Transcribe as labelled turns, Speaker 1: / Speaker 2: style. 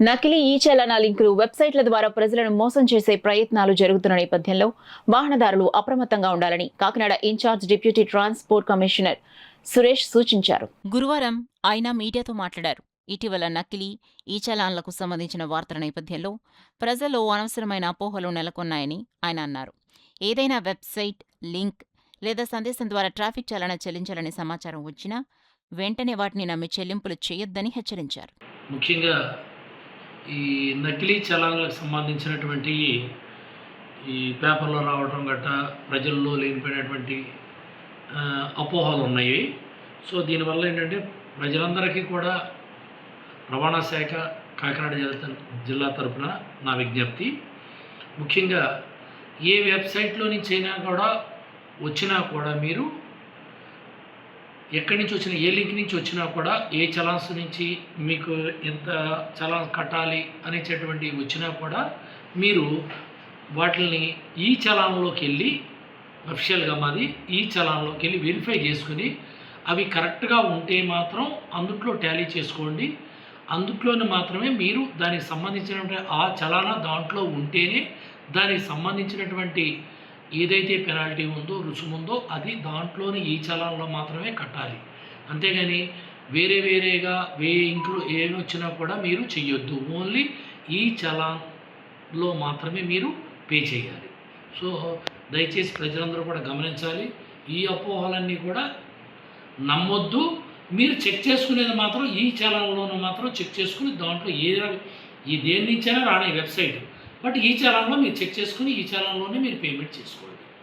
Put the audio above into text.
Speaker 1: నకిలీ ఈ-చలానా లింకులు, వెబ్సైట్ల ద్వారా ప్రజలను మోసం చేసే ప్రయత్నాలు జరుగుతున్న నేపథ్యంలో వాహనదారులు అప్రమత్తంగా ఉండాలని Kakinada incharge deputy transport commissioner Suresh సూచించారు.
Speaker 2: గురువారం ఆయన మీడియాతో మాట్లాడారు. ఇటీవల నకిలీ ఈ-చలాన్లకు సంబంధించిన వార్తల నేపథ్యంలో ప్రజల్లో అనవసరమైన అపోహలు నెలకొన్నాయని ఆయన అన్నారు. ఏదైనా వెబ్సైట్, లింక్ లేదా సందేశం ద్వారా ట్రాఫిక్ చలానా చెల్లించాలనే సమాచారం వచ్చినా వెంటనే వాటిని నమ్మి చెల్లింపులు చేయొద్దని హెచ్చరించారు.
Speaker 3: ముఖ్యంగా ఈ నకిలీ చలాన్లకు సంబంధించినటువంటి ఈ పేపర్లో రావడం గట్టా ప్రజల్లో లేనిపోయినటువంటి అపోహలు ఉన్నాయి. సో దీనివల్ల ఏంటంటే ప్రజలందరికీ కూడా రవాణా శాఖ కాకినాడ జిల్లా తరఫున నా విజ్ఞప్తి, ముఖ్యంగా ఏ వెబ్సైట్లో నుంచి అయినా కూడా వచ్చినా కూడా మీరు ఎక్కడి నుంచి వచ్చినా, ఏ లింక్ నుంచి వచ్చినా కూడా, ఏ చలాన్స్ నుంచి మీకు ఎంత చలాన్స్ కట్టాలి అనేటటువంటి వచ్చినా కూడా మీరు వాటిని ఈ చలాన్లోకి వెళ్ళి, అఫిషియల్గా మాది ఈ చలాన్లోకి వెళ్ళి వెరిఫై చేసుకుని అవి కరెక్ట్గా ఉంటే మాత్రం అందుట్లో టాలీ చేసుకోండి. అందుట్లోనే మాత్రమే మీరు దానికి సంబంధించినటువంటి ఆ చలానా దాంట్లో ఉంటేనే దానికి సంబంధించినటువంటి ఏదైతే పెనాల్టీ ఉందో, రుసుముందో అది దాంట్లోనే ఈ చలాన్లో మాత్రమే కట్టాలి. అంతేగాని వేరేగా ఇంకులు ఏమి వచ్చినా కూడా మీరు చెయ్యొద్దు. ఓన్లీ ఈ చలాన్లో మాత్రమే మీరు పే చేయాలి. సో దయచేసి ప్రజలందరూ కూడా గమనించాలి. ఈ అపోహలన్నీ కూడా నమ్మొద్దు. మీరు చెక్ చేసుకునేది మాత్రం ఈ చలాన్లోనూ మాత్రం చెక్ చేసుకుని దాంట్లో దేని నుంచైనా రాని వెబ్సైట్, బట్ ఈ చలాన్లో మీరు చెక్ చేసుకుని ఈ చలాన్లోనే మీరు పేమెంట్ చేసుకోవాలి.